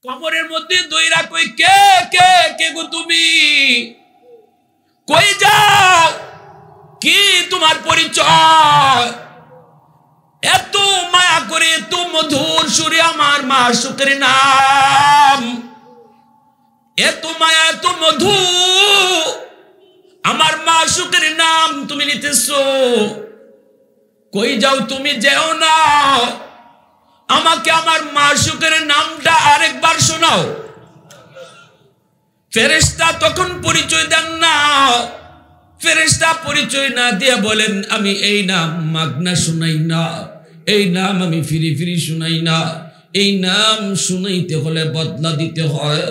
কবরের মধ্যে দইরা কই কে কে কে গো তুমি কই যাও কি তোমার পরিচয় এত মায়া করে এত মধুর সুরে আমার মাশউকের নাম এত মায়া এত মধু আমার মাশউকের নাম তুমি নিতেছো কই যাও তুমি যেও না আমাকে আমার মাশউকের নামটা আরেকবার শোনাও ফেরেশতা তখন পরিচয় দেন না ফেরেশতা পরিচয় না দিয়ে বলেন আমি এই নাম মাগনা শুনাই না এই নাম আমি ফিরি ফিরি শুনাই না এই নাম শুনাইতে হলে বদলা দিতে হয়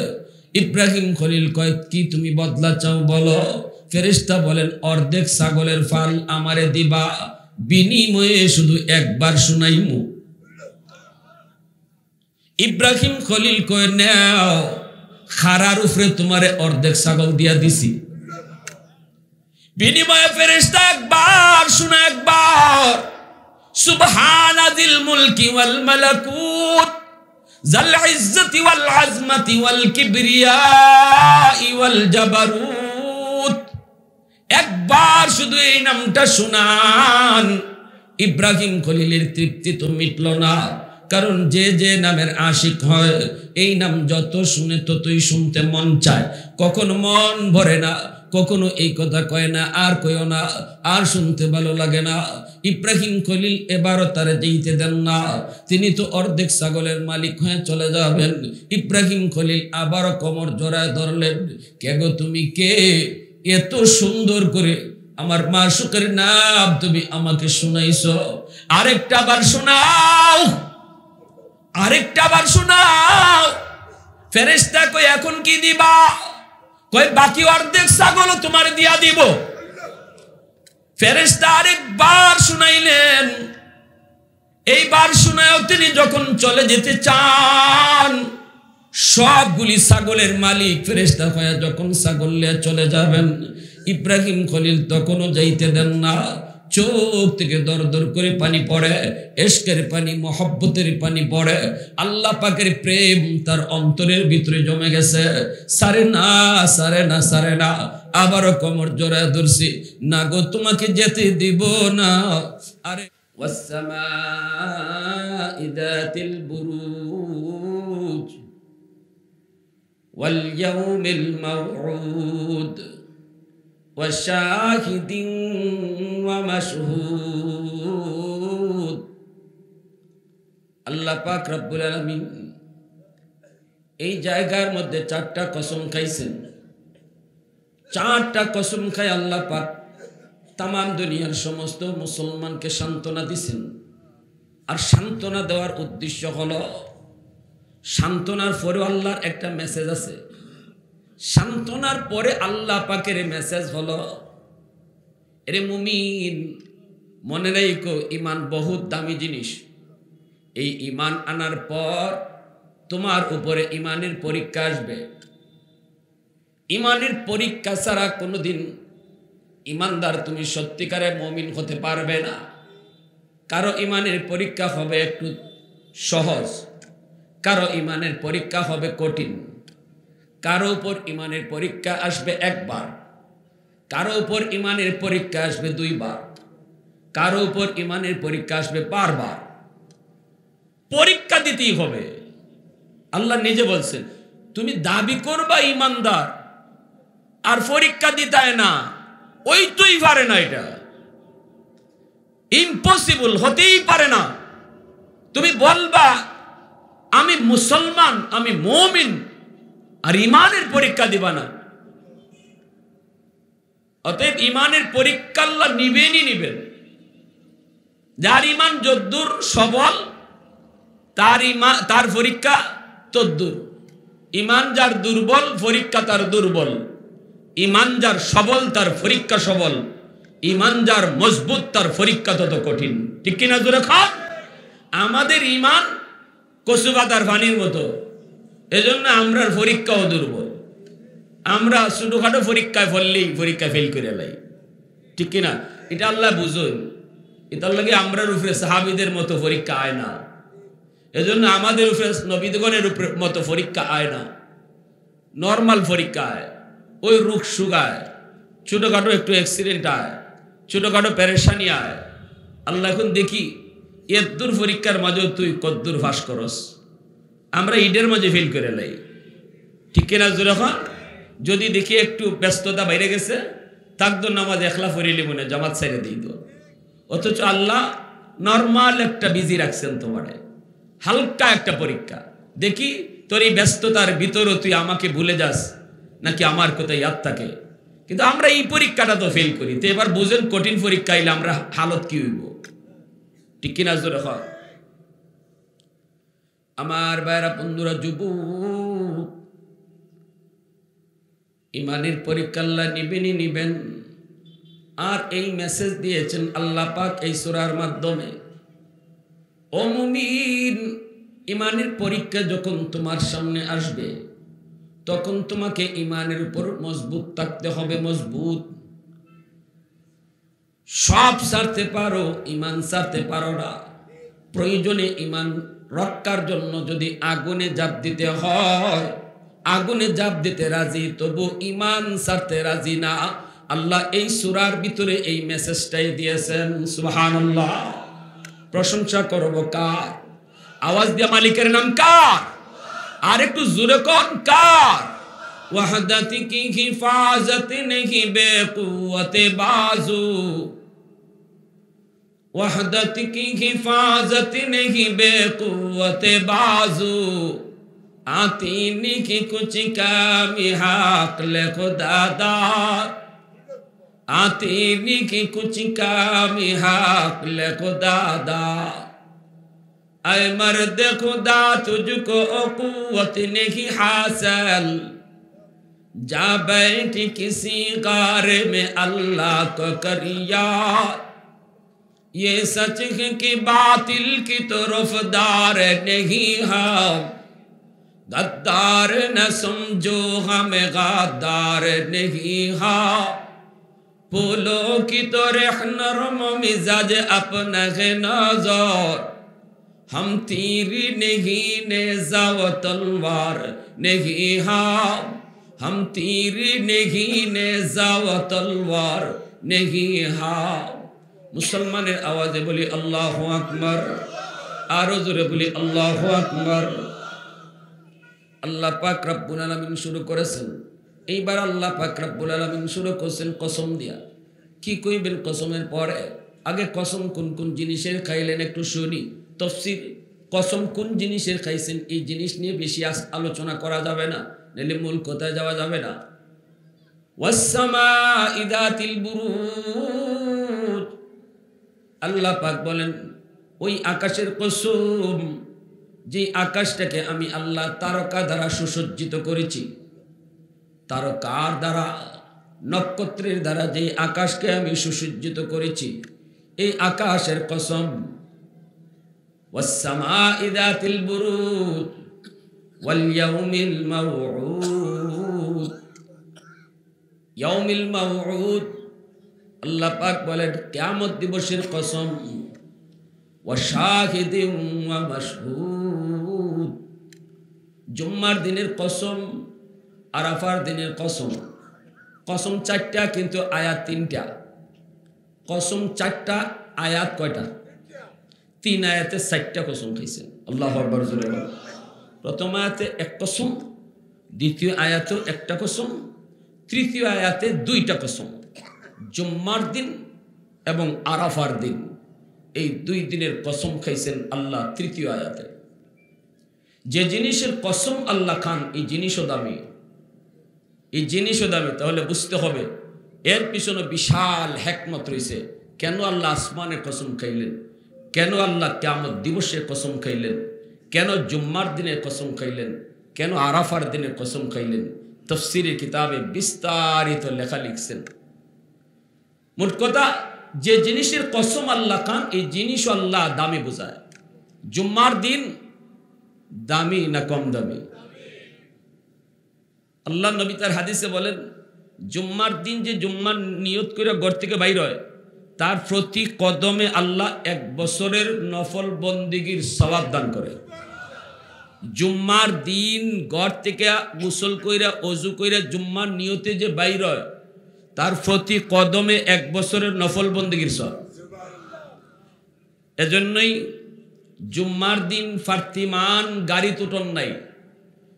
ইব্রাহিম খলিল কয় কি তুমি বদলা চাও বলো ফেরেশতা বলেন অর্ধেক ছাগলের ফাল আমারে দিবা বিনিময়ে শুধু একবার শুনাইমু ইব্রাহিম খলিল কয় নাও খারার উপরে তোমারে অর্ধেক ছাগল দিয়া দিছি বিনিময়ে ফেরেশতা একবার শুনে একবার সুবহানাজিল মুলকি ওয়াল মালাকুত জাল ইজ্জতি ওয়াল আজমতি ওয়াল কিবরিয়াই ওয়াল জাবারুত একবার শুধু এই নামটা শুনান ইব্রাহিম খলিলের তৃপ্তি তো মিটল না কারণ যে যে নামের আশিক হয় এই নাম যত শুনে ততই শুনতে মন চায় কখনো মন ভরে না কখনো এই কথা কয় না আর কইও না আর শুনতে ভালো লাগে না ইব্রাহিম খলিল এবারও তারে দিতে দেন না তিনি তো অর্ধেক ছাগলের মালিক হয়ে চলে যাবেন ইব্রাহিম খলিল আবারও কোমর জড়ায় ধরলেন কে গো তুমি কে এত সুন্দর করে আমার মাশউকের নাম তুমি আমাকে শুনাইছো আরেকটা বার শোনাও আরেকটা বার শোনাও ফেরেশতা কই এখন কি দিবা কই বাকি অর্ধেক ছাগল তোমার দিয়া দিব ফেরেশতা আরেকবার শুনাইলেন এইবার শুনায়ও তিনি যখন চলে যেতে চান সবগুলি ছাগলের মালিক ফেরেশতা হয়ে যখন ছাগল নিয়ে চলে যাবেন ইব্রাহিম খলিল তখনও যাইতে দেন না চোখ থেকে দর দর করে পানি পড়ে ইশকের পানি মহব্বতের পানি পড়ে আল্লাহ পাকের প্রেম তার অন্তরের ভিতরে জমে গেছে সারে না সারে না সারে না আবারও কোমর জড়ায় ধরছি না গো তোমাকে যেতে দিব না আরে ওয়াসসামাই যাতিল বুরুজ ওয়াল ইয়াউমিল মাউউদ وشاهد ومشهود আল্লাহ পাক রব্বুল আলামিন এই জায়গার মধ্যে চারটা কসম খাইছেন চারটা কসম খাই আল্লাহ পাক তাম দুনিয়ার সমস্ত মুসলমানকে সান্ত্বনা দিয়েছেন আর সান্ত্বনা দেওয়ার উদ্দেশ্য হলো সান্ত্বনার পরে আল্লাহর একটা মেসেজ আছে সান্ত্বনার পরে আল্লাহ পাকের মেসেজ হলো এরে মুমিন মনে রাখো ঈমান বহুত দামি জিনিস এই ঈমান আনার পর তোমার উপরে ঈমানের পরীক্ষা আসবে ঈমানের পরীক্ষা ছাড়া কোনোদিন ঈমানদার তুমি সত্যিকারে মুমিন হতে পারবে না কারো ঈমানের পরীক্ষা হবে একটু সহজ কারো ঈমানের পরীক্ষা হবে কঠিন কারো উপর ঈমানের পরীক্ষা আসবে একবার কারো উপর ঈমানের পরীক্ষা আসবে দুইবার কারো উপর ঈমানের পরীক্ষা আসবে বারবার পরীক্ষা দিতেই হবে আল্লাহ নিজে বলছেন তুমি দাবি করবা ঈমানদার আর পরীক্ষা দিতে না ওই তুই পারে না এটা ইম্পসিবল হতেই পারে না তুমি বলবা আমি মুসলমান আমি মুমিন আর ঈমানের পরীক্ষা দিবা না অতএব ঈমানের পরীক্ষা আল্লাহ নিবেনই নিবেন যার ঈমান যদ্দুর সবল তার পরীক্ষা তদ্দুর ঈমান যার দুর্বল পরীক্ষা তার দুর্বল ঈমান যার সবল তার পরীক্ষা সবল ঈমান যার মজবুত তার পরীক্ষা তত কঠিন ঠিক কিনা জোরে খান আমাদের ঈমান কচুপাতার পানির মতো এজন্য আমরার পরীক্ষাও দুর্বল আমরা ছোটখাটো পরীক্ষায় পড়লেই পরীক্ষা ফেল করে লাই ঠিক কিনা এটা আল্লাহ বুঝুন এটার লাগে আমরার উপরে সাহাবীদের মতো পরীক্ষা আয় না এজন্য আমাদের উপরে নবীগণের উপরে মতো পরীক্ষা আয় না, নর্মাল পরীক্ষা আয়। ওই রোগ সুগায়, ছোটোখাটো একটু অ্যাক্সিডেন্ট আয়, ছোটোখাটো প্যারেশানি আয়। আল্লাহ এখন দেখি এদ্দুর পরীক্ষার মাঝেও তুই কদ্দুর ফাঁস করস। আমরা ঈদের মাঝে ফেল করে লাই, ঠিক কিনা যখন যদি দেখি একটু ব্যস্ততা বাইরে গেছে, তাকদ নামাজ একলা ফরিলি মনে জামাত সাইরে দিই তো। অথচ আল্লাহ নর্মাল একটা বিজি রাখছেন তোমারে, হালকা একটা পরীক্ষা। দেখি তোর এই ব্যস্ততার ভিতরও তুই আমাকে ভুলে যাস নাকি আমার কোথায় ইয়াদ থাকে। কিন্তু আমরা এই পরীক্ষাটা তো ফেল করি। তো এবার বুঝেন কঠিন পরীক্ষা এলে আমরা হালত কি হইব, ঠিক কিনা জোরে হয়। আমার ভাইরা বন্ধুরা, যুবক, ইমানের পরীক্ষা আল্লাহ নিবেনই নিবেন। আর এই মেসেজ দিয়েছেন আল্লাহ পাক এই সূরার মাধ্যমে। ও মুমিন, ইমানের পরীক্ষা যখন তোমার সামনে আসবে তখন তোমাকে ইমানের উপর মজবুত থাকতে হবে। মজবুত। সব ছাড়তে পারো, ইমান ছাড়তে পারো না। প্রয়োজনে ইমান রক্ষার জন্য যদি আগুনে জাপ দিতে হয়, আগুনে জাপ দিতে রাজি, তবু ইমান ছাড়তে রাজি না। আল্লাহ এই সূরার ভিতরে এই মেসেজটাই দিয়েছেন। সুবহানাল্লাহ। প্রশংসা করব কার? আওয়াজ দিয়ে মালিকের নাম কার? আর একটু জোরে কোন কার? ওয়াহদাতি কি হিফাজত নেহি বেকুওয়াতে বাজু, ওয়াহদাতি কি হিফাজত নেহি বেকুওয়াতে বাজু, आती की कुछ कामी हाक ले खुदादार, आती की कुछ कामी हाक ले खुदादार। ऐ मर्द खुदा तुझको कुव्वत नहीं हासिल, जा बैठी किसी गार में अल्लाह को करिया। ये सच है कि बातिल की तरफदार नहीं हम, गद्दार न समझो हमें गद्दार नहीं हा। फूलों की तो नरम मिजाज अपना है नजर, हम तीर नहीं नेज़ा व तलवार नहीं हा। हम तीर नहीं नेज़ा व तलवार नहीं हा। मुसलमानेर आवाज़े बोली अल्लाहु अकबर, आरो जोरे बोली अल्लाहु अकबर। আল্লাহ পাক রব্বুল আলামিন শুরু করেছেন। এইবার আল্লাহ পাক রব্বুল আলামিন শুরু করেছেন কসম দিয়া। কি কইবেন কসমের পরে? আগে কসম কোন কোন জিনিসের খাইলেন একটু শুনি। তাফসীর, কসম কোন জিনিসের খাইছেন এই জিনিস নিয়ে বেশি আলোচনা করা যাবে না, নাহলে মূল কথায় যাওয়া যাবে না। ওয়াস সামাঈ যাতিল বুরুজ, আল্লাহ পাক বলেন ওই আকাশের কসম, যে আকাশটাকে আমি আল্লাহ তারকা দ্বারা সুসজ্জিত করেছি। তারকার দ্বারা, নক্ষত্রের দ্বারা যে আকাশকে আমি সুসজ্জিত করেছি, এই আকাশের কসম। ওয়াস-সামাঈ যাতিল বুরুজ ওয়াল ইয়াউমিল মাউউদ, ইয়াউমিল মাউউদ। আল্লাহ পাক বলেন কিয়ামত দিবসের কসম। ওয়াশাহিদিন ওয়া মাশহুদ, জুম্মার দিনের কসম, আরাফার দিনের কসম। কসম চারটা কিন্তু আয়াত তিনটা। কসম চারটা, আয়াত কয়টা? তিন আয়াতে চারটা কসম খাইছেন। আল্লাহু আকবার জোরে বলেন। প্রথম আয়াতে এক কসম, দ্বিতীয় আয়াতেও একটা কসম, তৃতীয় আয়াতে দুইটা কসম। জুম্মার দিন এবং আরাফার দিন, এই দুই দিনের কসম খাইছেন আল্লাহ তৃতীয় আয়াতে। যে জিনিসের কসম আল্লাহ খান এই জিনিসও দামি, এই জিনিসও দামি। তাহলে বুঝতে হবে এর পিছনে বিশাল হিকমত রয়েছে। কেন আল্লাহ আসমানের কসম খাইলেন, কেন আল্লাহ কিয়ামত দিবসের কসম খাইলেন, কেন জুম্মার দিনের কসম খাইলেন, কেন আরাফার দিনের কসম খাইলেন, তাফসীরের কিতাবে বিস্তারিত লেখা লিখছেন। মোট কথা, যে জিনিসের কসম আল্লাহ খান এই জিনিস আল্লাহ দামি বোঝায়। জুম্মার দিন দামি না কম দামি? আল্লাহ নবী তার হাদিসে বলেন, জুম্মার দিন যে জুম্মার নিয়ত করে ঘর থেকে বাইর হয়, তার প্রতি কদমে আল্লাহ 1 বছরের নফল বন্দিগির সওয়াব দান করে। জুম্মার দিন ঘর থেকে গোসল কইরা অজু কইরা জুম্মার নিয়তে যে বাইর হয় তার প্রতি কদমে 1 বছরের নফল বন্দেগীর সওয়াব। এজন্যই জুম্মার দিন ফার্তিমান গাড়ি তুটন নাই,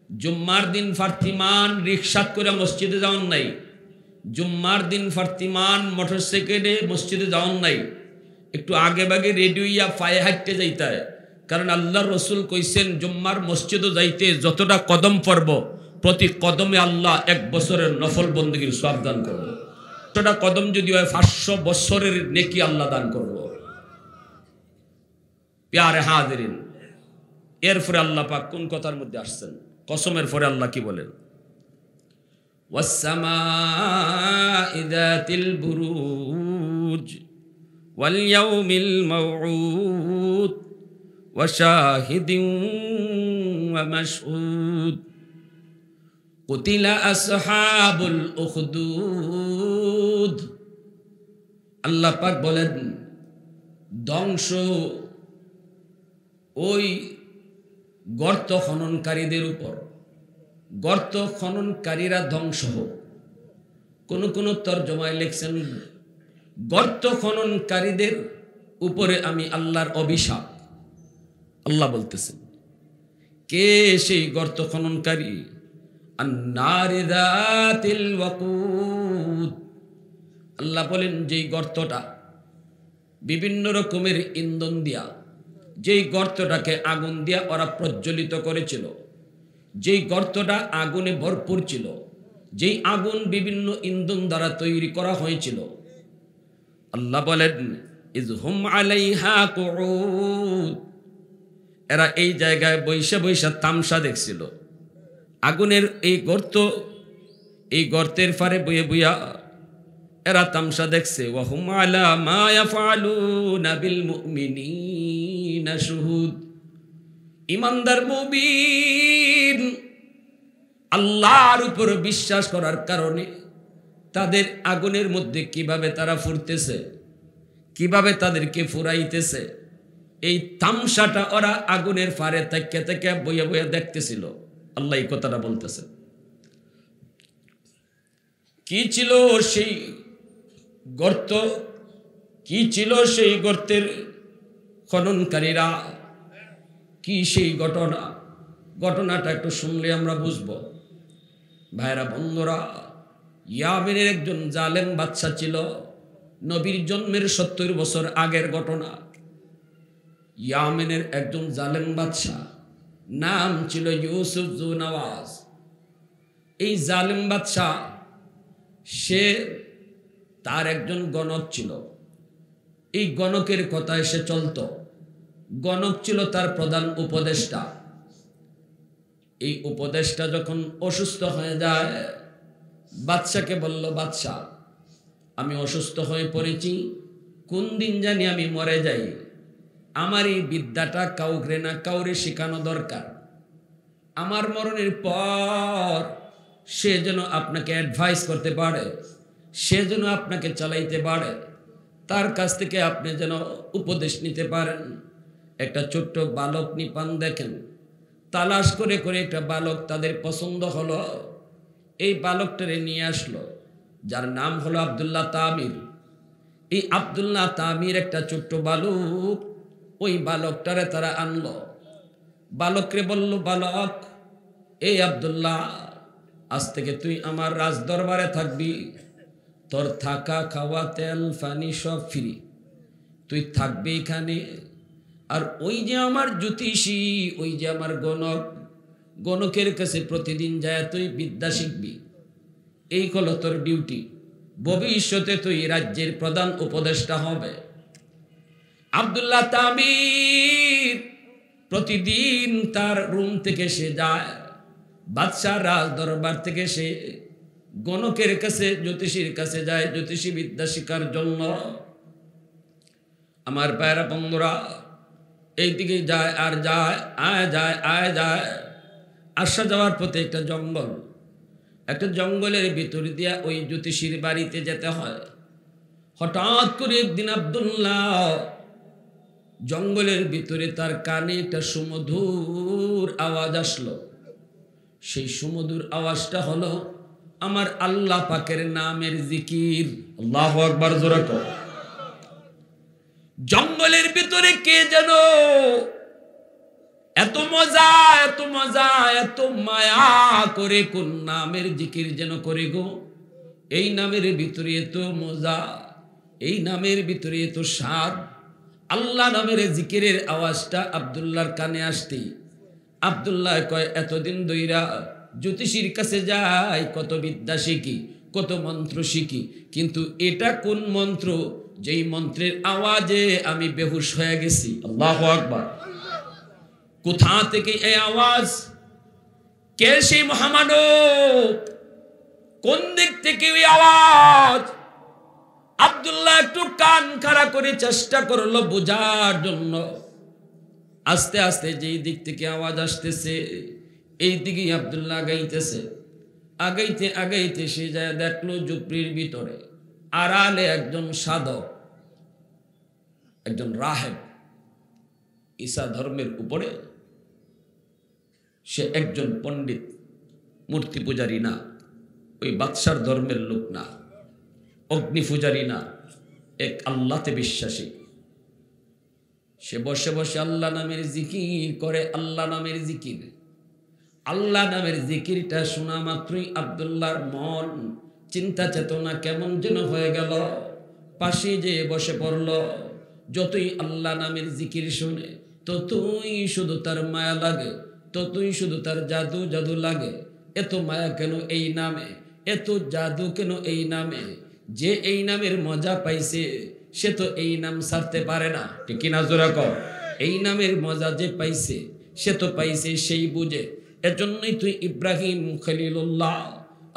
জুম্মার দিন ফার্তিমান রিকশাত করে মসজিদে যাওয়ান নাই, জুম্মার দিন ফার্তিমান মোটরসাইকেলে মসজিদে যাওয়ান নাই, একটু আগে বাগে রেডি হইয়া পায়ে হাঁটতে যাইতে হয়। কারণ আল্লাহর রসুল কইছেন জুম্মার মসজিদও যাইতে যতটা কদম পড়ব প্রতি কদমে আল্লাহ 1 বছরের নফল বন্দেগীর সওয়াব দান করব। যতটা কদম যদি হয় 500 বছরের নেকি আল্লাহ দান করব। প্যারে হাজিরিন, এরপরে আল্লাহ পাক কোন কথার মধ্যে আসছেন? কসমের পরে আল্লাহ কি বলেন? ওয়াস-সামাই যাতিল বুরুজ ওয়াল ইয়াউমিল মাউউদ ওয়া শাহিদিন ওয়া মাশহুদ কুতিলা আসহাবুল উখদুদ। আল্লাহ পাক বলেন ধ্বংস ওই গর্ত খননকারীদের উপর, গর্ত খননকারীরা ধ্বংস হোক। কোন কোন তরজমায় লিখছেন গর্ত খননকারীদের উপরে আমি আল্লাহর অভিশাপ। আল্লাহ বলতেছেন কে সেই গর্ত খননকারী? আন-নারি যাতিল ওয়াকুদ। আল্লাহ বলেন যেই গর্তটা বিভিন্ন রকমের ইন্ধন দিয়া, যেই গর্তটাকে আগুন দিয়া ওরা প্রজ্বলিত করেছিল, যেই গর্তটা আগুনে ভরপুর ছিল, যেই আগুন বিভিন্ন ইন্ধন দ্বারা তৈরি করা হয়েছিল, আল্লাহ বলেন ইযহুম আলাইহা কুউদ। এরা এই জায়গায় বৈশা বৈশা তামসা দেখছিল। আগুনের এই গর্ত, এই গর্তের ফারে বইয়ে বইয়া এরা তামসা দেখছে। ওয়াহুম আলা মা ইয়াফআলুনা বিল মুমিনিনা শুহুদ। ইমানদার মুমিন আল্লাহর উপর বিশ্বাস করার কারণে তাদের আগুনের মধ্যে কিভাবে তারা ফুরতেছে, কিভাবে তাদেরকে ফুরাইতেছে, এই তামসাটা ওরা আগুনের ফারে থেকে থেকে বইয়া বইয়া দেখতেছিল। আল্লাহ এই কথাটা বলতেছে। কি ছিল সেই গর্ত, কি ছিল সেই গর্তের খননকারীরা, কি সেই ঘটনা? ঘটনাটা একটু শুনলে আমরা বুঝব। ভাইরা বন্ধুরা, ইয়ামেনের একজন জালেম বাদশা ছিল। নবীর জন্মের 70 বছর আগের ঘটনা। ইয়ামেনের একজন জালেম বাদশা, নাম ছিল ইউসুফ জু নওয়াজ। এই জালেম বাদশা সে তার একজন গণক ছিল। এই গণকের কথায় সে চলত। গণক ছিল তার প্রধান উপদেষ্টা। এই উপদেষ্টা যখন অসুস্থ হয়ে যায়, বাদশাকে বলল, বাদশা আমি অসুস্থ হয়ে পড়েছি, কোন দিন জানি আমি মরে যাই। আমার এই বিদ্যাটা কাউকে না কাউরে শেখানো দরকার। আমার মরণের পর সে যেন আপনাকে অ্যাডভাইস করতে পারে, সে যেন আপনাকে চালাইতে পারে, তার কাছ থেকে আপনি যেন উপদেশ নিতে পারেন। একটা ছোট্ট বালক নিপান দেখেন, তালাশ করে করে একটা বালক তাদের পছন্দ হলো। এই বালকটারে নিয়ে আসলো, যার নাম হলো আব্দুল্লাহ তামির। এই আব্দুল্লাহ তামির একটা ছোট্ট বালক, ওই বালকটারে তারা আনলো। বালকরে বলল, বালক এই আব্দুল্লাহ, আজ থেকে তুই আমার রাজ দরবারে থাকবি। তোর থাকা, খাওয়া, তেল, পানি সব ফ্রি। তুই থাকবি এখানে। আর ওই যে আমার জ্যোতিষী, ওই যে আমার গণক, গণকের কাছে প্রতিদিন যায় তুই বিদ্যা শিখবি। এই হলো তোর ডিউটি। ভবিষ্যতে তুই রাজ্যের প্রধান উপদেষ্টা হবে। আব্দুল্লাহ তামির প্রতিদিন তার রুম থেকে সে যায়, বাদশাহ রাজ দরবার থেকে সে গণকের কাছে, জ্যোতিষীর কাছে যায় জ্যোতিষী বিদ্যা শিক্ষার জন্য। আমার পায়রা বন্ধুরা, এইদিকে যায় আর যায়, আয় যায়, আয় যায়। আসা যাওয়ার পথে একটা জঙ্গল, একটা জঙ্গলের ভিতর দিয়া ওই জ্যোতিষীর বাড়িতে যেতে হয়। হঠাৎ করে একদিন আব্দুল্লাহ জঙ্গলের ভিতরে তার কানে একটা সুমধুর সুমধুর আওয়াজ আসলো। সেই সুমধুর আওয়াজটা হলো আমার আল্লাহ পাকের নামের জিকির। আল্লাহু আকবার, জোরে কর। জঙ্গলের ভিতরে কে যেন এত মজা এত মজা এত মায়া করে কোন নামের জিকির যেন করে গো। এই নামের ভিতরে এত মজা, এই নামের ভিতরে এত স্বাদ। আল্লাহ নামের জিকিরের আওয়াজটা আব্দুল্লাহর কানে আসতে আব্দুল্লাহ কয় এতদিন দইরা জ্যোতিষীর কাছে যাই, কত বিদ্যা শিখি, কত মন্ত্র শিখি, কিন্তু এটা কোন মন্ত্র যেই মন্ত্রের আওয়াজে আমি বেহুশ হয়ে গেছি। আল্লাহু আকবার। কোথা থেকে এই আওয়াজ? কে সেই মহামানব? কোন দিক থেকে এই আওয়াজ? আব্দুল্লাহ একটু কান খাড়া করে চেষ্টা করলো বোঝার জন্য। আস্তে আস্তে যেই দিক থেকে আওয়াজ আসতেছে এই দিকেই আব্দুল্লাহ আগাইতেছে। আগাইতে আগাইতে সে যায় দেখলো ঝুপড়ির ভিতরে আড়ালে একজন সাধক, একজন রাহেব, ঈসা ধর্মের উপরে। সে একজন পণ্ডিত, মূর্তি পূজারী না, ওই বাদশার ধর্মের লোক না, অগ্নি পূজারী না, এক আল্লাহতে বিশ্বাসী। সে বসে বসে আল্লাহ নামের জিকির করে। আল্লাহ নামের জিকির, আল্লাহ নামের জিকিরটা শোনা মাত্রই আব্দুল্লাহর মন চিন্তা চেতনা কেমন যেন হয়ে গেল। পাশে যে বসে পড়ল। যতই আল্লাহ নামের জিকির শুনে ততই শুধু তার মায়া লাগে, ততই শুধু তার জাদু জাদু লাগে। এত মায়া কেন এই নামে, এত জাদু কেন এই নামে? যে এই নামের মজা পাইছে সে তো এই নাম ছাড়তে পারে না, ঠিক কিনা জোরে কও। এই নামের মজা যে পাইছে সে তো পাইছে সেই বুঝে। এজন্যই তুই ইব্রাহিম খলিলুল্লাহ,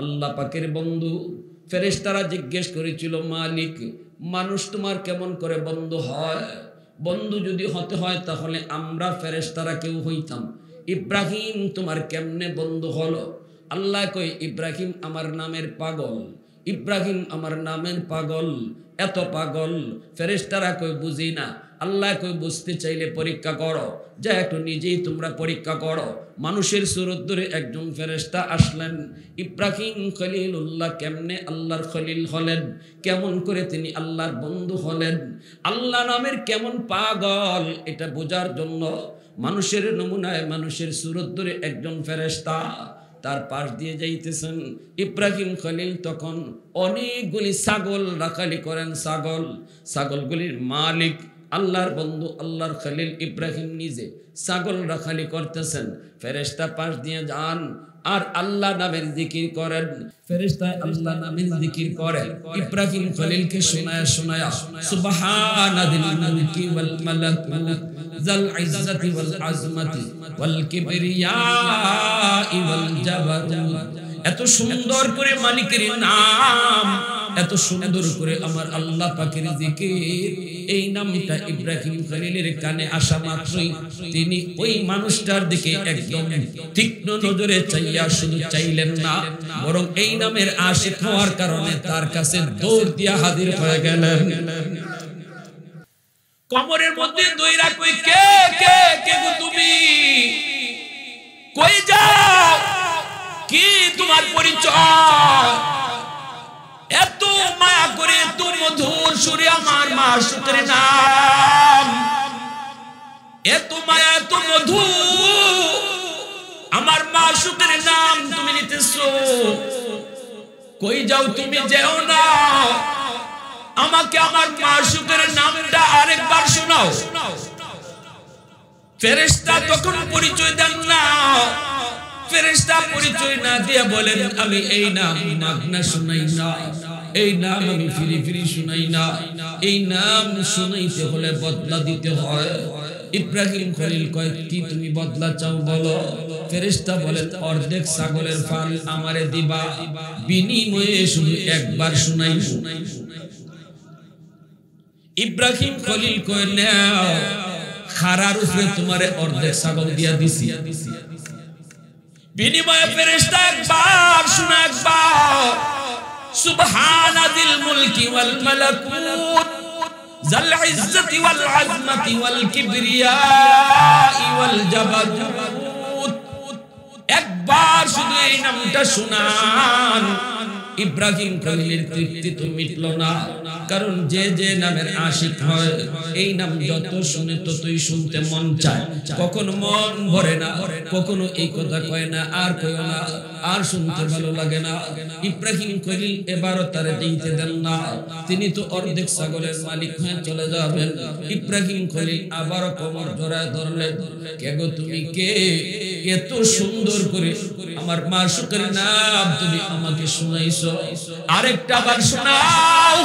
আল্লাহ পাকের বন্ধু। ফেরেশতারা জিজ্ঞেস করেছিল, মালিক মানুষ তোমার কেমন করে বন্ধু হয়? বন্ধু যদি হতে হয় তাহলে আমরা ফেরেশতারা কেউ হইতাম, ইব্রাহিম তোমার কেমনে বন্ধু হলো? আল্লাহ কই, ইব্রাহিম আমার নামের পাগল, ইব্রাহিম আমার নামের পাগল, এত পাগল। ফেরেশতারা কই বুঝি না। আল্লাহ কই বুঝতে চাইলে পরীক্ষা করো, যা একটু নিজেই তোমরা পরীক্ষা করো। মানুষের সুরত ধরে একজন ফেরেশতা আসলেন। ইব্রাহিম খলিলুল্লাহ কেমনে আল্লাহর খলিল হলেন? কেমন করে তিনি আল্লাহর বন্ধু হলেন? আল্লাহ নামের কেমন পাগল এটা বোঝার জন্য মানুষের নমুনায় মানুষের সুরত ধরে একজন ফেরেশতা তার পাশ দিয়ে যাইতেছেন। ইব্রাহিম খলিল তখন অনেকগুলি ছাগল রাখালি করেন। ছাগলগুলির মালিক আল্লাহর বন্ধু আল্লাহর খলিল ইব্রাহিম নিজে ছাগল রাখালি করতেছেন। ফেরেশতা পাশ দিয়ে যান আর আল্লাহ নামের জিকির করেন। ফেরেশতা আল্লাহ নামের জিকির করে ইব্রাহিম খলিলকে শোনায়া শোনায়া সুবহানাল মুলকি ওয়াল মালাকুত যাল ইজ্জতি ওয়াল আজমাতি ওয়াল কিবরিয়াই ওয়াল জাবারুত। এত সুন্দর করে মালিকের নাম, এত সুন্দর করে আমার আল্লাহ পাকের জিকির। এই নামটা ইব্রাহিম খলিলের কানে আসা মাত্রই তিনি ওই মানুষটার দিকে একদম তীক্ষ্ণ নজরে চাইয়া শুধু চাইলেন না, বরং এই নামের আশিক হওয়ার কারণে তার কাছে দৌড় দিয়া হাজির হয়ে গেলেন। কোমরের মধ্যে দইরা কই, কে কে কে গো তুমি? কই যাও? কি তোমার পরিচয়? এত মায়া করে এত মধুর সুরে আমার মাশূকের নাম, এত মায়া এত মধু আমার মাশূকের নাম তুমি নিতেছো। কই যাও তুমি? যেও না, আমাকে আমার মাশূকের নামটা আরেকবার শোনাও। ফেরেশতা তখন পরিচয় দেন না। ফেরেশতা পরিচয় না দিয়ে বলেন, আমি এই নাম মাগনা শুনাই না, এই নাম আমি ফিরি ফিরি শুনাই না, এই নাম শুনাইতে হলে বদলা দিতে হয়। ইব্রাহিম খলিল কয়, কি তুমি বদলা চাও বলো? ফেরেশতা বলেন, অর্ধেক ছাগলের ফাল আমারে দিবা, বিনিময়ে শুধু একবার শুনাইব। ইব্রাহিম খলিল কয়, নাও, খারার উপরে তোমারে অর্ধেক ছাগল দিয়া দিছি। বিনিময়ে ফেরেশতা একবার শুনা, একবার সুবহানাল মুলকি ওয়াল মালাকুত যাল ইজ্জতি ওয়াল আজমাতি ওয়াল কিবরিয়াই ওয়াল জাবারুত একবার শুধু এই নামটা শোনান। ইব্রাহিম খলিলের তৃপ্তি তো মিটল না, কারণ যে যে নামের আশিক হয় এই নাম যত শুনে ততই শুনতে মন চায়। কখনো মন ভরে না, কখনো এই কথা কয় না, আর কয় না, আর শুনতে ভালো লাগে না। ইব্রাহিম খলিল এবারও তারে দিতে দেন না, তিনি তো অর্ধেক ছাগলের মালিক হয়ে চলে যাবেন। ইব্রাহিম খলিল আবারও কোমর জড়ায় ধরলেন, কে গো তুমি কে? এত সুন্দর করে আমার মাশূকের নাম তুমি আমাকে শুনাইছো, আরেকটা বার শোনাও,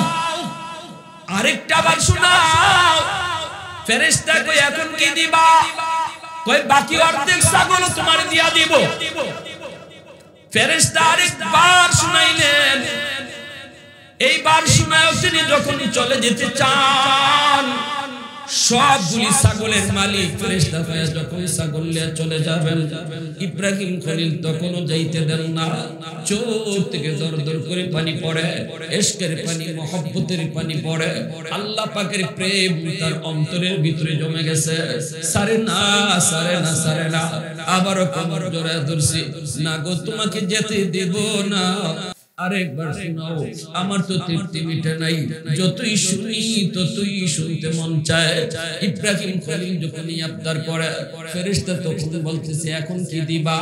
আরেকটা বার শোনাও। ফেরেশতা কই এখন কি দিবা? কই বাকি অর্ধেক ছাগল তোমার দিয়া দিব। ফেরেশতা আরেকবার শুনাইলেন, এইবার শোনাও। তিনি যখন চলে যেতে চান, সবগুলি ছাগলের মালিক ফেরেশতা হয়ে যখন ছাগল নিয়ে চলে যাবেন, ইব্রাহিম খলিল তখনও যাইতে দেন না। চোখ থেকে দর দর করে পানি পড়ে, ইশকের পানি, মহব্বতের পানি পড়ে। আল্লাহ পাকের প্রেম তার অন্তরের ভিতরে জমে গেছে। সারে না, সারে না, সারে না। আবারও কোমর জড়ায় ধরছি, না গো তোমাকে যেতে দেব না। আরেকবার শোনাও, আমার তো তৃপ্তি মিটে নাই, যতই শুনি ততই শুনতে মন চায়। ইব্রাহিম খলিল যখন আবদার করে, ফেরেশতা তখন বলতেছে এখন কি দিবা?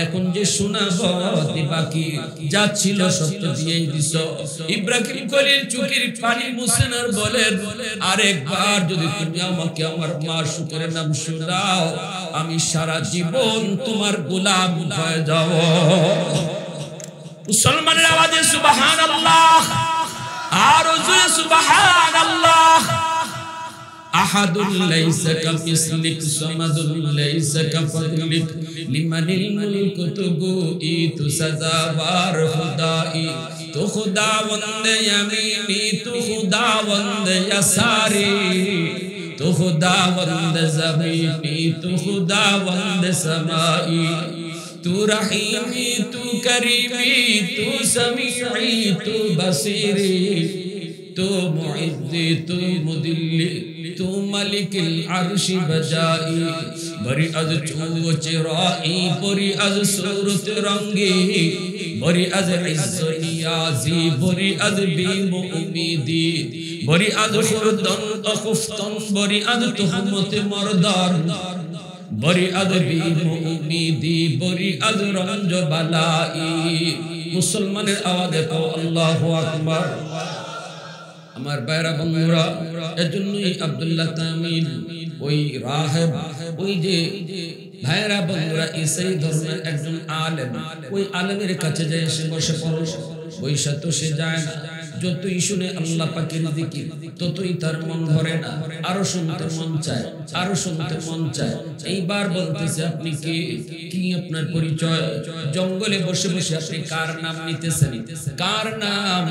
এখন যে শোনাবো দিবা কি? যা ছিল সব তো দিয়েই দিছো। ইব্রাহিম খলিল চোখের পানি মুছেন আর বলেন, আরেকবার যদি তুমি আমাকে আমার মাশূকের নাম শোনাও, আমি সারা জীবন তোমার গোলাম হয়ে যাব। মুসলমানের আওয়াজে সুবহানাল্লাহ, আর জোরে সুবহানাল্লাহ। আহাদুল লাইসা কামিসলিক সামাদুল লাইসা কাফাদলিক লিমানিল মুলকু তুগুই তু সাদাওয়ার খুদাই তু খুদাওয়ান্দ ইয়ামিনি তু খুদাওয়ান্দ ইয়াসারি তু খুদাওয়ান্দ জমিনি তু খুদাওয়ান্দ সামাই तू रहीमी तू करीमी तू समीई तू बसीरी तू मुइज़्ज़ी तू मुदिल्ली तू मलिकिल अर्श बजाई बरी अज चू चिराई बरी अज सूरत रंगी बरी अज इज़्ज़ नियाज़ी बरी अज बीम उम्मीदी बरी अज खुर्दन अखुफ्तन बरी अज तुहमत मर्दार बरी अदबी उम्मीदी बरी अद रंज बलाई। मुसलमाনের আওয়াজে কও আল্লাহু আকবার। আমার ভাইরা বন্ধুরা, এজন্যই আব্দুল্লাহ তামিল ওই রাহেব, ওই যে ভাইরা বন্ধুরা ঈসাই ধর্মের একজন আলেম, ওই আলেমের কাছে যায় এসে বসে পড়ল। বৈশা তো সে যায় না, যতই শুনে আল্লাহ পাকের জিকির ততই তার মন ভরে না, আরো শুনতে মন চায়, আরো শুনতে মন চায়। এইবার বলতেছে আপনি কে? কি আপনার পরিচয়? জঙ্গলে বসে বসে আপনি কার নাম নিতেছেন? কার নাম?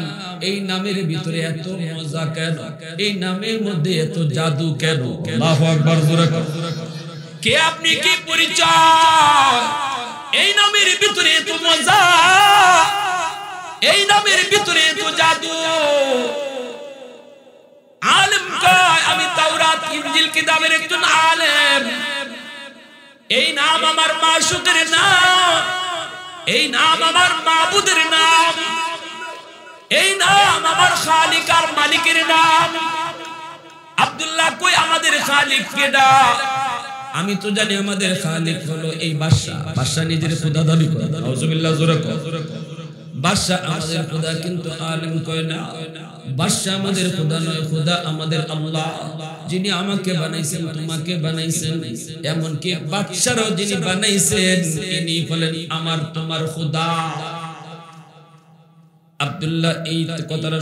এই নামের ভিতরে এত মজা কেন? এই নামের মধ্যে এত জাদু কেন? আল্লাহু আকবার। কে আপনি? কি পরিচয়? এই নামের ভিতরে এত মজা, এই নামের ভিতরে এত জাদু। আলেম কয় আমি তাওরাত ইনজিল কিতাবের একজন আলেম। এই নাম আমার মাশূকের নাম, এই নাম আমার মাবুদের নাম, এই নাম আমার খালিক আর মালিকের নাম। আব্দুল্লাহ কই আমাদের খালিক কেডা? আমি তো জানি আমাদের খালিক হলো এই বাদশা। বাদশা নিজের খোদা দাবি করে। আউযুবিল্লাহ, জোরে কও। বাদশা আমাদের খোদা, কিন্তু আলেম কয় না বাদশা আমাদের খোদা নয়, খোদা আমাদের আল্লাহ, যিনি আমাকে বানাইছেন, তোমাকে বানাইছেন, এমনকি বাদশারও যিনি বানাইছেন ইনি বলেন আমার তোমার খোদা। আব্দুল্লাহ এই কথাটা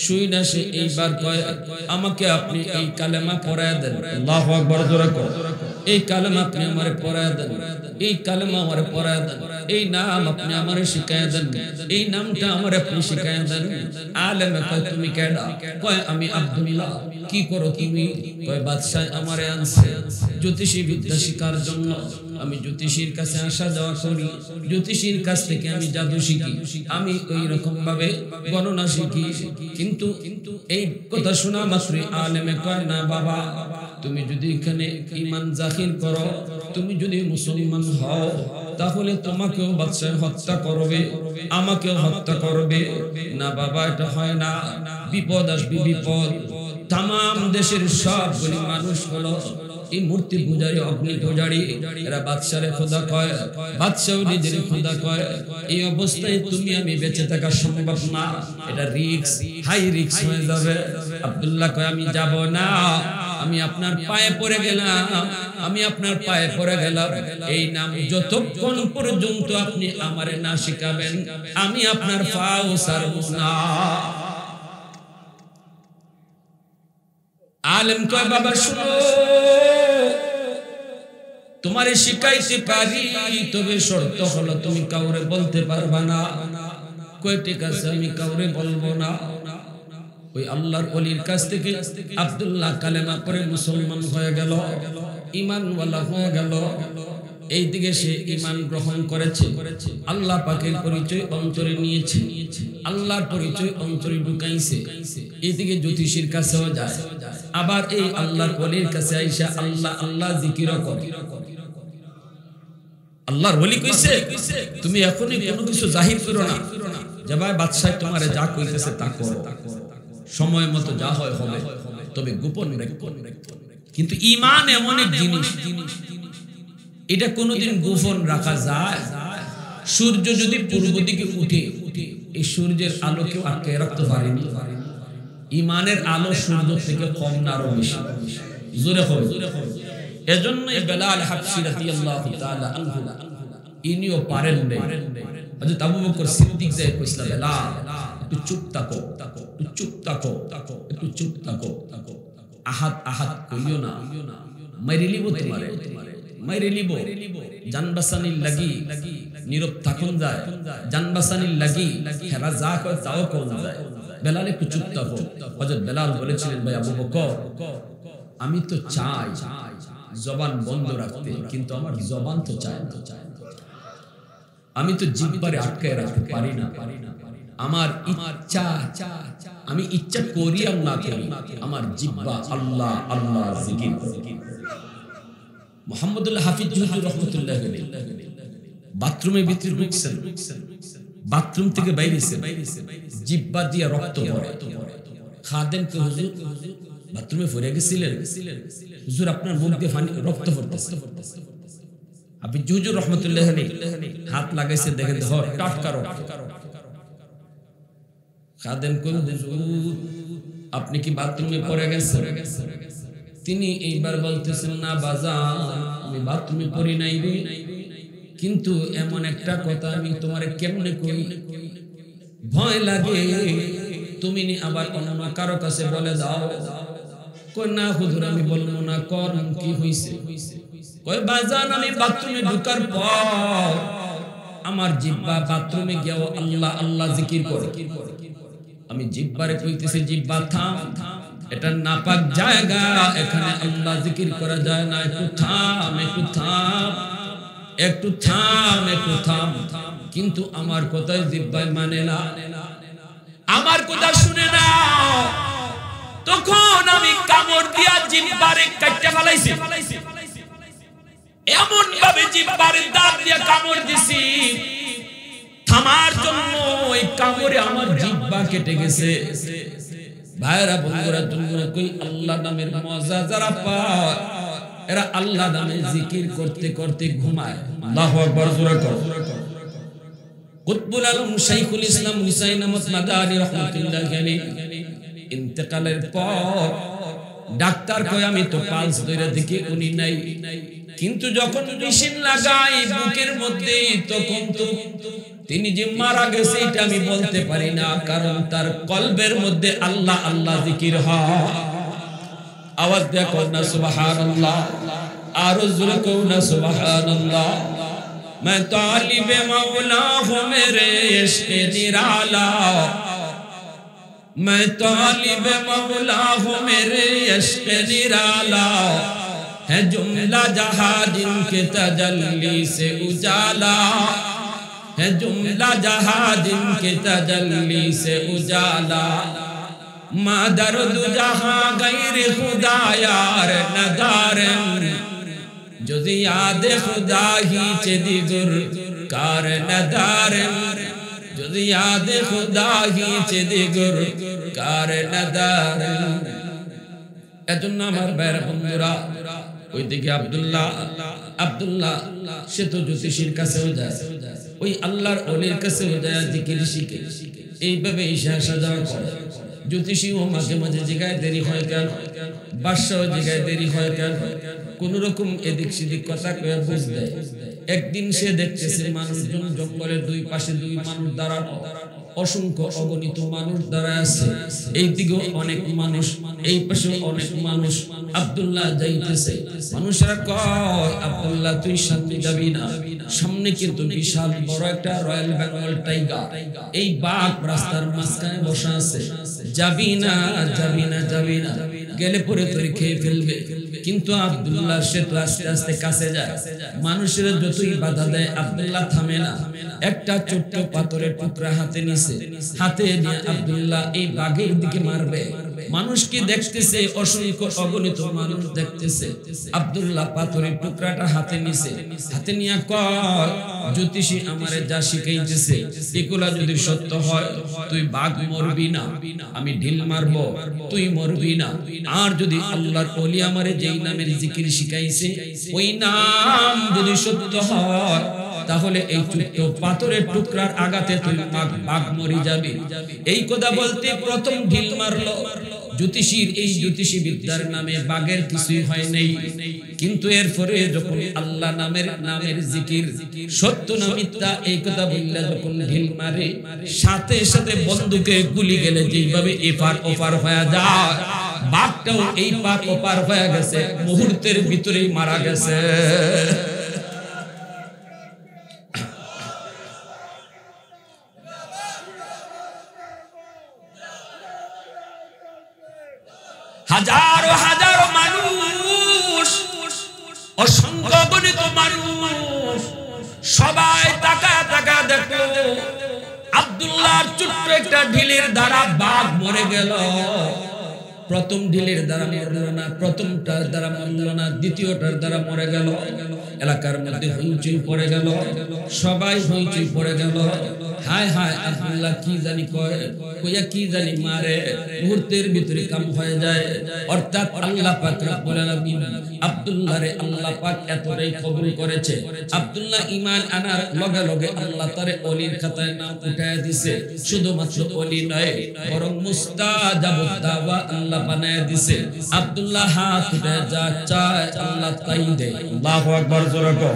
শুই না, সে এইবার কয় আমাকে আপনি এই কালেমা পড়ায় দেন। আল্লাহু আকবার, জোরে কও। এই কালেমা আপনি আমারে পড়ায় দেন, এই কালেমা আমারে পড়ায় দেন, এই নাম আপনি আমারে শিখায় দেন, এই নামটা আমারে আপনি শিখায় দেন। আলেমে কয় তুমি কেডা? কয় আমি আব্দুল্লাহ। কি করো তুমি? কয় বাদশা আমারে আনছে জ্যোতিষী বিদ্যা শিখার জন্য। আমি জ্যোতিষীর কাছে আসা যাওয়া করি, জ্যোতিষীর কাছ থেকে আমি জাদু শিখি, আমি ওই রকম ভাবে গণনা শিখি। কিন্তু এই কথা শোনা মাত্রই আলেমে কয় না বাবা, তুমি যদি এখানে ঈমান জাহির করো, তুমি যদি মুসলমান হও, তাহলে তোমাকেও বাদশাহ হত্যা করবে, আমাকেও হত্যা করবে। না বাবা, এটা হয় না, বিপদ আসবে বিপদ। তাম দেশের সবগুলি মানুষ হলো এই মূর্তি পূজারী, অগ্নি পূজারী, এরা বাদশারে খোদা কয়, বাদশাও নিজের খোদা কয়। এই অবস্থায় তুমি আমি বেঁচে থাকা সম্ভব না, এটা রিস্ক, হাই রিস্ক হয়ে যাবে। আব্দুল্লাহ কয় আমি যাব না, আমি আপনার পায়ে পড়ে গেলাম, আমি আপনার পায়ে পড়ে গেলাম। এই নাম যতক্ষণ পর্যন্ত আপনি আমারে না শিখাবেন, আমি আপনার পাও ছাড়ব না। আলেম কয় বাবা শুনো, তোমারে শিখাইতে পারি, তবে শর্ত হলো তুমি কাউরে বলতে পারবা না। কয় ঠিক আছে, আমি কাউরে বলবো না। ওই আল্লাহর ওলির কাছ থেকে আব্দুল্লাহ কালেমা পড়ে মুসলমান হয়ে গেল, ঈমানওয়ালা হয়ে গেল। এইদিকে সে ঈমান গ্রহণ করেছে, আল্লাহ পাকের পরিচয় অন্তরে নিয়েছে, আল্লাহর পরিচয় অন্তরে ঢুকাইছে। এইদিকে জ্যোতিষীর কাছেও যায়, আবার এই আল্লাহর ওলির কাছে আইসা আল্লাহ আল্লাহ জিকির করে। আল্লাহর ওলি কইছে তুমি এখনই কোনো কিছু জাহির করো না, যে ভাই বাদশাহ তোমারে যা কইতেছে তা করো, সময় মতো যা হয় হবে, তবে গোপন রেখো। কিন্তু ঈমান এমন এক জিনিস, এটা কোনোদিন গোপন রাখা যায়? সূর্য যদি পূর্ব দিকে উঠে, এই সূর্যের আলোকেও আটকে রাখতে পারেনি। ঈমানের আলো সূর্য থেকে কম না আরো বেশি, জোরে হবে। এজন্য বেলাল হাবশী রাদিয়াল্লাহু তাআলা আনহু ইনিও পারেন না। হযরত আবু বকর সিদ্দিক যায় কইছিল, বেলাল একটু চুপ থাকো, একটু চুপ থাকো, একটু চুপ থাকো, আহাদ আহাদ কইও না, মাইরে লিবো তোমারে, মাইরে লিবো। জানবাসানির লাগি নীরব থাকুন যায়, জানবাসানির লাগি হেরা যা কয় তাও কোন যায়। বেলাল একটু চুপ থাকো। হযরত বেলাল বলেছিলেন, ভাই আবু বকর, আমি তো চাই জবান বন্ধ রাখতে, কিন্তু আমার জবান তো চায় না, আমি তো জিহ্বারে আটকায় রাখতে পারি না। আমার ইচ্ছা, আমি ইচ্ছা করি আর না করি, আমার জিহ্বা আল্লাহ আল্লাহ জিকির করে। মুহাম্মদুল হাফিজ হুজুর রাহমাতুল্লাহ আলাইহি বাথরুমে ভিতরে ঢুকছেন, বাথরুম থেকে বাইরেছে, জিহ্বা দিয়ে রক্ত পড়ে। খাদেম কে হুজুর বাথরুমে পড়ে গেছিলেন, হুজুর আপনার মুখ দিয়ে পানি রক্ত পড়তেছে। আপনি হুজুর রাহমাতুল্লাহ আলাইহি হাত লাগাইছে, দেখেন ধর টাটকা রক্ত। খাদেম কে হুজুর আপনি কি বাথরুমে পড়ে গেছেন? তিনি এইবার বলতেছেন, না বাজান, আমি বাথরুমে পড়ি নাই রে, কিন্তু এমন একটা কথা আমি তোমারে কেমনে কই, ভয় লাগে, তুমি আবার অন্য কারো কাছে বলে দাও। কই না হুজুর আমি বলবো না, কোন কি হইছে? কই বাজান, আমি বাথরুমে ঢোকার পর আমার জিহ্বা বাথরুমে গিয়ে আল্লাহ আল্লাহ জিকির করে। আমি জিহ্বারে কইতেছি, জিহ্বা থাম, এটা নাপাক জায়গা, এখানে আল্লাহ জিকির করা যায় না, একটু থাম, একটু থাম, একটু থাম, একটু থাম। কিন্তু আমার কথাই জিহ্বায় মানে না, আমার কথা শুনে না। তখন আমি কামড় দিয়া জিহ্বারে কাটতে ফেলাইছি, এমন ভাবে জিহ্বারে দাঁত দিয়া কামড় দিছি, থামার জন্য ওই কামড়ে আমার জিহ্বা কেটে গেছে। ভাইরা বন্ধুরা, তোমরা কই আল্লাহ নামের মজা যারা পায়, এরা আল্লাহ নামে জিকির করতে করতে ঘুমায়। আল্লাহু আকবার, জোরে কর। কুতবুল আলম শাইখুল ইসলাম হুসাইন আহমদ মাদানী রাহমাতুল্লাহি আলাইহি ইন্তেকালের পর ডাক্তার কয় আমি তো পালস ধরে দেখি উনি নাই, কিন্তু যখন মেশিন লাগাই বুকের মধ্যে, তখন তো তিনি যে মারা গেছে এটা আমি বলতে পারি না, কারণ তার কলবের মধ্যে আল্লাহ আল্লাহ জিকির হয়। আওয়াজ দিয়া কর না সুবহানাল্লাহ, আর জোরে কর না সুবহানাল্লাহ। मैं तालिब मौला हूँ मेरे इश्क़ निराला, मैं तालिब मौला हूँ मेरे इश्क़ निराला, है जुमला जहां जिनके तजल्ली से उजाला, है जुमला जहां जिनके तजल्ली से उजाला, मादर दु जहां गैर खुदा यार नदार जुज़ याद खुदा ही चे दिगर कार नदार जुज़ याद खुदा ही चे दिगर कार नदार এজন্য আমার ভাইরা বন্ধুরা ওইদিকে আব্দুল্লাহ সে তো জ্যোতিষীর কাছেও যায় ওই আল্লাহর ওলির কাছেও যায় জিকির শিখে এইভাবে ঈশা সাজাও করে জ্যোতিষীও মাঝে মাঝে জিগায় দেরি হয় কেন বাদশাহ জিগায় দেরি হয় কেন কোন রকম এদিক সেদিক কথা কয়ে বুঝ দেয় একদিন সে দেখতেছে মানুষজন জঙ্গলের দুই পাশে দুই মানুষ দাঁড়ানো অসংখ্য অগণিত মানুষ দাঁড়ায় আছে এই দিকেও অনেক মানুষ এই পাশে অনেক মানুষ আব্দুল্লাহ যাইতেছে মানুষেরা কয় আব্দুল্লাহ তুই সামনে যাবি না সামনে কিন্তু বিশাল বড় একটা রয়্যাল বেঙ্গল টাইগার এই বাঘ রাস্তার মাঝখানে বসা আছে যাবি না গেলে পরে তোরে খেয়ে ফেলবে কিন্তু আব্দুল্লাহ সে তো আস্তে আস্তে কাছে যায় মানুষের যতই বাধা দেয় আব্দুল্লাহ থামে না একটা ছোট্ট পাথরের টুকরা হাতে নিয়ে আব্দুল্লাহ এই বাঘের দিকে মারবে মানুষ কি দেখতেছে অসংখ্য অগণিত মানুষ দেখতেছে আব্দুল্লাহ পাথরের টুকরাটা হাতে নিয়ে কয় জ্যোতিষী আমারে যা শিখাইতেছে এগুলা যদি সত্য হয় তুই বাঘ মরবি না আমি ঢিল মারবো তুই মরবি না আর যদি আল্লাহর ওলি আমারে যেই নামের জিকির শিখাইছে ওই নাম যদি সত্য হয় তাহলে এই ছোট্ট পাথরের টুকরার আঘাতে তুই বাঘ মরে যাবি এই কথা বলতে প্রথম ঢিল মারলো জ্যোতিষীর এই জ্যোতিষী বিদ্যার নামে বাঘের কিছুই হয় নাই কিন্তু এরপরে যখন আল্লাহ নামের জিকির সত্য না মিথ্যা এই কথা বললে যখন ঢিল মারে সাথে সাথে বন্দুকে গুলি গেলে যেভাবে এপার ওপার হয়ে যায় বাঘটাও এই পার ওপার হয়ে গেছে মুহূর্তের ভিতরেই মারা গেছে হাজারো হাজারো মানুষ অসংখ্য গণিত মানুষ সবাই তাকা দেখলো আব্দুল্লাহর ছোট্ট একটা ঢিলের দ্বারা বাঘ মরে গেল প্রথম ঢিলের দ্বারা মরল না প্রথমটার দ্বারা মরল না দ্বিতীয়টার দ্বারা মরে গেল এলাকার মধ্যে হইচই পড়ে গেল সবাই হইচই পড়ে গেল হায় হায় আব্দুল্লাহ কি জানি কইয়া কি জানি মারে মুহূর্তের ভিতরে কাম হয়ে যায় অর্থাৎ আল্লাহ পাক রব্বুল আলামিন আব্দুল্লাহরে আল্লাহ পাক এতটাই কবুল করেছে আব্দুল্লাহ ঈমান আনার লগে লগে আল্লাহ তারে ওলির খাতায় নাম উঠায় দিয়েছে শুধুমাত্র ওলি নয় বরং মুস্তাজাবুদ দাওয়া আল্লাহ বানায় দিয়েছে আব্দুল্লাহ হাত উঠায় যা চায় আল্লাহ তাই দেয় আল্লাহু আকবার জোরে কও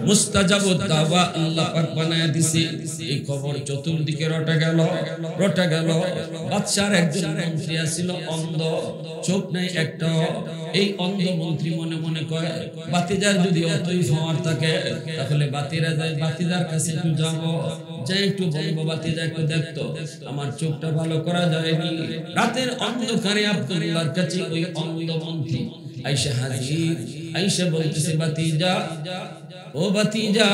মুস্তাজাবুদ দাওয়া আল্লাহ পাক বানায় দিয়েছে এই খবর চতুর্দিকে রটে গেল বাদশার একজন মন্ত্রী ছিল অন্ধ চোখ নাই একটা এই অন্ধ মন্ত্রী মনে মনে কয় বাতিজার যদি অতই ফাওয়ার থাকে তাহলে বাতিজার কাছে একটু যাবো যাই একটু বলবো বাতিজা একটু দেখতো আমার চোখটা ভালো করা যায়নি রাতের অন্ধকারে আব্দুল্লাহর কাছে ওই অন্ধ মন্ত্রী আয়েশা হাজির আয়েশা বলতেছে ও বাতিজা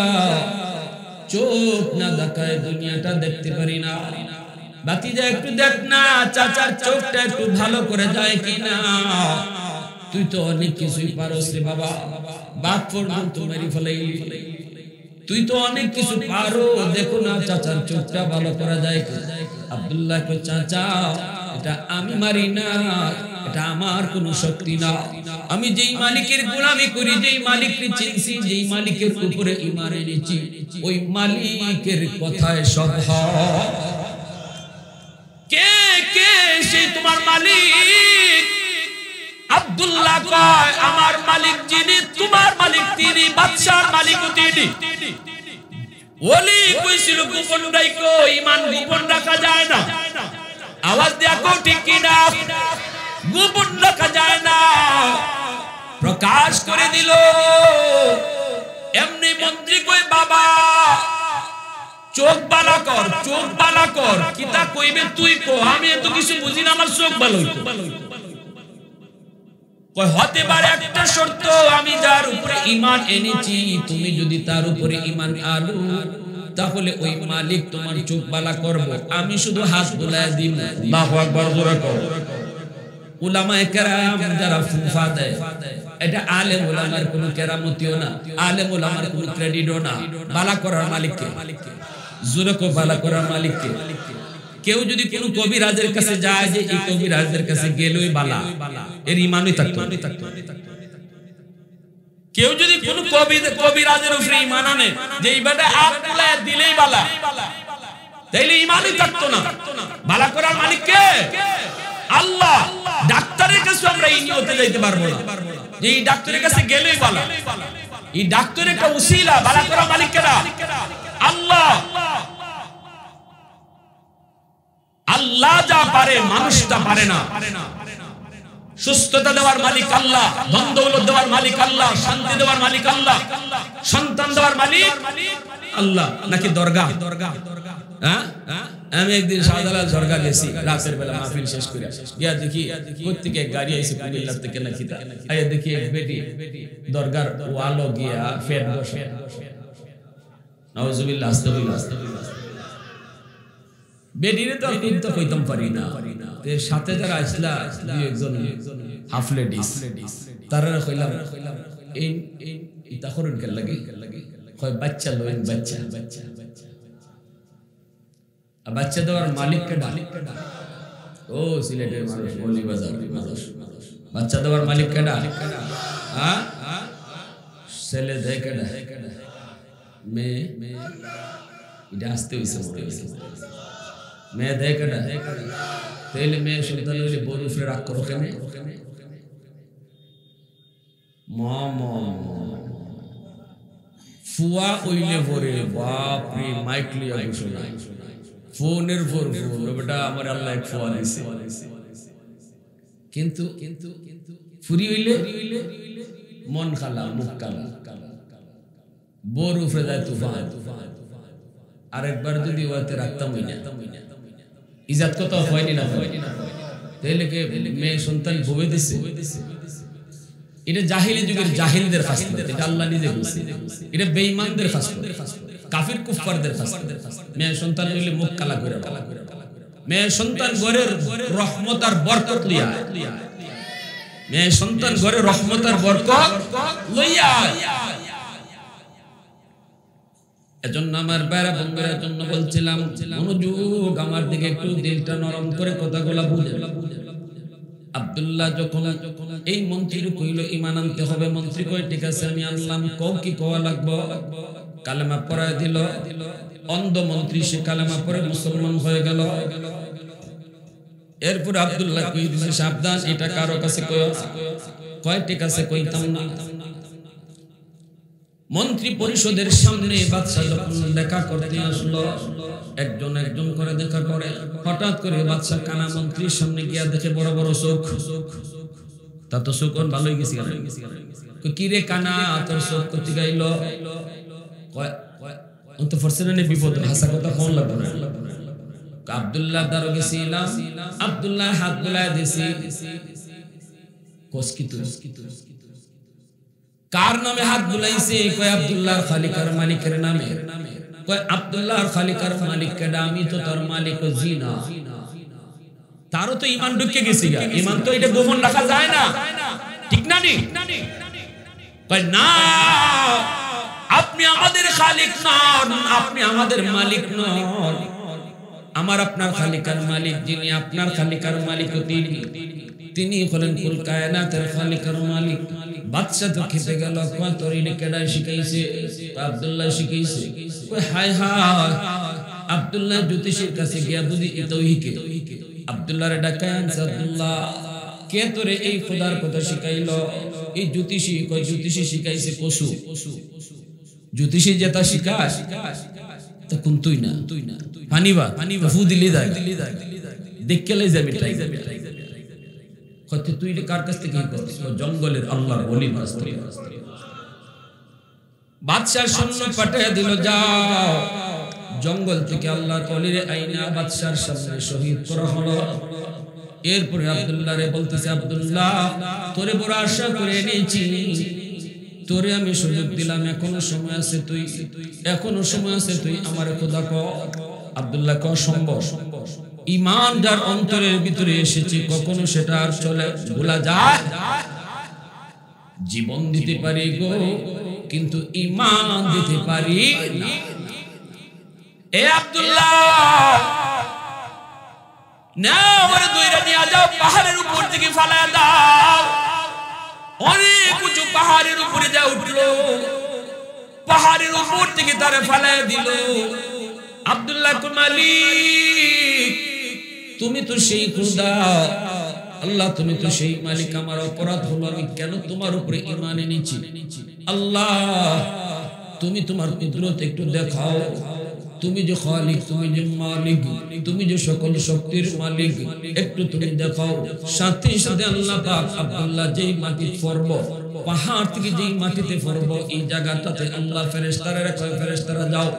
চোখ না দেখায় দুনিয়াটা দেখতে পারি না বাতিজা একটু দেখ না চাচার চোখটা একটু ভালো করে যায় কিনা তুই তো অনেক কিছুই পারোস রে বাবা বাপ পর্যন্ত মেরে ফেলাইলি তুই তো অনেক কিছু পারো দেখো না চাচার চোখটা ভালো করা যায় কি আব্দুল্লাহ কই চাচা এটা আমি মারি না এটা আমার কোনো শক্তি না আমি যেই মালিকের গোলামি করি যেই মালিককে চিনছি যেই মালিকের উপরে ঈমান এনেছি ওই মালিকের কথায় সব হয় কে কে সেই তোমার মালিক আব্দুল্লাহ কয় আমার মালিক যিনি তোমার মালিক তিনি বাদশার মালিক তিনি ওলি কইছিল গোপন রাখো ঈমান গোপন রাখা যায় না আওয়াজ দেখো ঠিক কি না গোপন রাখা যায় না প্রকাশ করে দিল এমনি মন্ত্রী কই বাবা চোখ বালা কর কিতা কইবে তুই কো আমি এত কিছু বুঝি না আমার চোখ ভালো হইতো কই হতে পারে একটা শর্ত আমি যার উপরে ঈমান এনেছি তুমি যদি তার উপরে ঈমান আনো তাহলে ওই মালিক তোমার চোখ বালা করব, আমি শুধু হাত বুলায় দিব। আল্লাহু আকবার জোরে কর। উলামায়ে কেরাম যারা ফুফা দেয়, এটা আলেম উলামার কোনো কেরামতিও না, আলেম উলামার কোনো ক্রেডিটও না। বালা করার মালিককে, জোরে কর, বালা করার মালিককে। কেউ যদি কোনো কবিরাজের কাছে যায় যে এই কবিরাজের কাছে গেলেই বালা, এর ঈমানই থাকতো। কেউ যদি কোনো কবিরাজের উপরে ঈমান আনে যে এই বেটা হাত বুলায় দিলেই বালা, তাইলে ঈমানই থাকতো না। বালা করার মালিক কে? আল্লাহ। ডাক্তারের কাছে আমরা এই নিয়তে যাইতে পারবো না যে এই ডাক্তারের কাছে গেলেই বালা। এই ডাক্তার একটা উসিলা, বালা করার মালিক কেডা? আল্লাহ। আল্লাহ যা পারে মানুষটা পারে না। সুস্থতা দেওয়ার মালিক আল্লাহ, ধন দৌলত দেওয়ার মালিক আল্লাহ, শান্তি দেওয়ার মালিক আল্লাহ, সন্তান দেওয়ার মালিক আল্লাহ। নাকি দরগা? হ্যাঁ, আমি একদিন শাহজালাল দরগা গেছি রাতের বেলা মাহফিল শেষ করে, গিয়া দেখি প্রত্যেকে গাড়ি আইছে কুমিল্লা থেকে নাকি, আইয়া দেখি এক বেটি দরগার ওয়ালো গিয়া ফেট বসে। নাউজুবিল্লাহ, আস্তাগফিরুল্লাহ। বেটিরে তো আমি তো কইতাম পারি না, এর সাথে যারা আসলা দুই একজন হাফ লেডিস, তারা কইলাম এই ইতা করুন কেন লাগে, কয় বাচ্চা লইন, বাচ্চা বাচ্চা দেওয়ার মালিক কেডা? ও সিলেটের মানুষ, বলি বাজার মানুষ। বাচ্চা দেওয়ার মালিক কেডা? হ্যাঁ, ছেলে দেয় কেডা? মেয়ে। এটা আসতে হইছে, মেয়ে দেয় কেডা? তাইলে মেয়ে সন্তান হইলে বড় উপরে রাগ করো কেন? ফুয়া ওইলে ভরে, বাপরে মাইক লিয়া ঘোষণা, ফোনের পর ফোন, বেটা আমার আল্লাহ এক ফুয়া দিছে। কিন্তু ফুরি হইলে মন খালা, মুখ কালা, বড় উপরে যায় তুফান। আরেকবার যদি ওয়াতে রাখতাম হইনা, ইজাত কত হয়নি না, তাইলে কে মেয়ে সন্তান ভবে দিছে। এটা জাহিলি যুগের জাহিলদের খাসলত, এটা আল্লাহ নিজে বলছে। এটা বেঈমানদের খাসলত, কাফির কুফফারদের খাসলত। মেয়ে সন্তান হইলে মুখ কালা করে, মেয়ে সন্তান ঘরের রহমত আর বরকত লইয়া, মেয়ে সন্তান ঘরে রহমত আর বরকত লইয়া। এজন্য আমার বাইরা বন্ধুরা জন্য বলছিলাম, মনোযোগ আমার দিকে একটু, দিলটা নরম করে কথাগুলা বুঝে। আব্দুল্লাহ যখন এই মন্ত্রীর কইল ঈমান আনতে হবে, মন্ত্রী কয় ঠিক আছে আমি আনলাম, কও কি কোয়া লাগবো? কালেমা পড়ায় দিল। অন্ধ মন্ত্রী সে কালেমা পড়ে মুসলমান হয়ে গেল। এরপর আব্দুল্লাহ কই দিছে সাবধান, এটা কারো কাছে কইও না। কয় ঠিক আছে কইতাম না। মন্ত্রী পরিষদের সামনে বাদশা যখন দেখা করতে আসলো, একজন করে দেখা করে, হঠাৎ করে বাদশা কানা মন্ত্রীর সামনে গিয়া দেখে বড় বড় চোখ। তা তো চোখ ভালোই গেছি, কি রে কানা তোর চোখ করতে গাইল? তো ফরসেনে বিপদ, হাসা কথা কোন লাগবে না। আব্দুল্লাহ দ্বারা গেছিলাম, আব্দুল্লাহ হাত বুলায় দিছি। কসকিত কার নামে হাত বুলাইছে? কয় আব্দুল্লাহর খালিকার মালিকের নামে। কয় আব্দুল্লাহর খালিকার মালিক কেডা? আমি তো তোর মালিক। জি না। তারও তো ঈমান ঢুকে গেছে, ঈমান তো এটা গোপন রাখা যায় না, ঠিক না? নি কয় না, আপনি আমাদের খালিক নন, আপনি আমাদের মালিক নন। আমার আপনার খালিকার মালিক যিনি, আপনার খালিকার মালিক তিনি হলেন কুল কায়নাতের খালিকার মালিক। বাদশা তো খেতে গেল, কয় তোর ইনি কেডা শিখাইছে? আব্দুল্লাহ শিখাইছে। কয় হায় হায়, আব্দুল্লাহ জ্যোতিষীর কাছে গিয়া বুঝি তৌহিকে। আব্দুল্লাহরে ডাকায় আনছে, আব্দুল্লাহ কে তোরে এই খোদার কথা শিখাইলো? এই জ্যোতিষী। কয় জ্যোতিষী শিখাইছে কসু। জ্যোতিষী যেটা শিখায় তা কোন তুই না, পানিবা ফু দিলি যায়, দেখকে লাই যাবে। তুই কার কাছ থেকে? জঙ্গলের আল্লাহর ওলির কাছ থেকে। বাদশার সৈন্য পাঠিয়ে দিল, যাও জঙ্গল থেকে আল্লাহর ওলির আইনা বাদশার সামনে শহীদ করা হলো। এরপরে আব্দুল্লাহ রে বলতেছে, আব্দুল্লাহ তোরে বড় আশা করে এনেছি, তোরে আমি সুযোগ দিলাম, এখনো সময় আছে, তুই আমার খোদা ক। আব্দুল্লাহ ক সম্ভব, ঈমান যার অন্তরের ভিতরে এসেছে কখনো সেটা আর চলে ভোলা যায়? জীবন দিতে পারি গো, কিন্তু ঈমান দিতে পারি না। এ আব্দুল্লাহ, না ওরে দইরা নিয়ে যাও, পাহাড়ের উপর থেকে ফালায়া দাও। অনেক উঁচু পাহাড়ের উপরে যা উঠলো, পাহাড়ের উপর থেকে তারে ফালায়া দিল। আব্দুল্লাহ কো মালিক, তুমি তো সেই খোদা আল্লাহ, তুমি তো সেই মালিক, আমার অপরাধ হলো আমি কেন তোমার উপরে ঈমান এনেছি। আল্লাহ, তুমি তোমার কুদরত একটু দেখাও, তুমি যে খালিক, তুমি যে মালিক, তুমি যে সকল শক্তির মালিক, একটু তুমি দেখাও। সাথে সাথে আল্লাহ পাক আব্দুল্লাহ যেই মাটি ফরব, পাহাড় থেকে যেই মাটিতে ফরব, এই জায়গাটাতে আল্লাহ ফেরেশতারা কয়, ফেরেশতারা যাও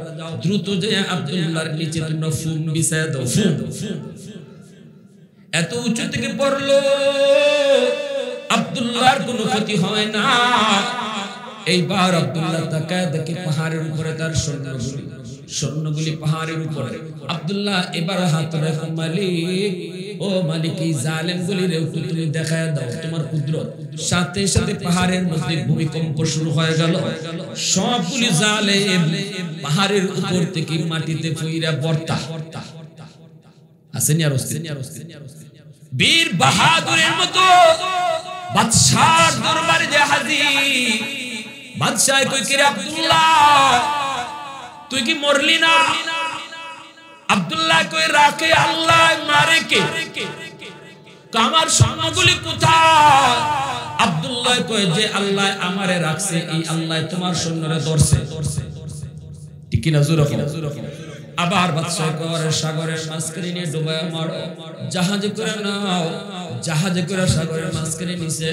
দ্রুত যে আব্দুল্লাহর নিচে তোমরা ফুম বিছায় দাও। এত উঁচু থেকে পড়লো, আব্দুল্লাহর কোনো ক্ষতি হয় না। এইবার আব্দুল্লাহ তাকায় দেখে পাহাড়ের উপরে তার স্বর্ণগুলি পাহাড়ের উপরে। আব্দুল্লাহ এবার হাত রেখে, মালিক, ও মালিক, এই জালেমগুলির একটু তুমি দেখায় দাও তোমার কুদরত। সাথে সাথে পাহাড়ের মধ্যে ভূমিকম্প শুরু হয়ে গেল। সবগুলি জালেম পাহাড়ের উপর থেকে মাটিতে পইরা বর্তা। আসেনি আর বীর বাহাদুরের মতো বাদশার দরবারে যে হাজির। বাদশাহ কই, কে রে আব্দুল্লাহ, তুই কি মরলি না? আব্দুল্লাহ কই, রাখে আল্লাহ, মারে কে? আমার স্বর্ণগুলি কোথায়? আব্দুল্লাহ কই, যে আল্লাহ আমারে রাখছে, এই আল্লাহ তোমার স্বর্ণরে ধরছে। ঠিক কি না? জোরে আবার বাদশাহ করে, সাগরের মাঝখানে নিয়ে ডুবায় মারো, জাহাজে করে নাও। জাহাজে করে সাগরের মাঝখানে নিছে,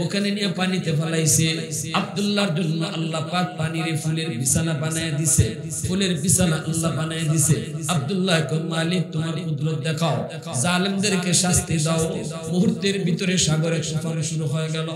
ওখানে নিয়ে পানিতে ফেলাইছে। আব্দুল্লাহর জন্য আল্লাহ পাক পানির ফুলের বিছানা বানায় দিছে, ফুলের বিছানা আল্লাহ বানায় দিছে। আব্দুল্লাহ কয়, মালিক, তোমার কুদরত দেখাও, জালেমদেরকে শাস্তি দাও। মুহূর্তের ভিতরে সাগরে তুফান শুরু হয়ে গেল।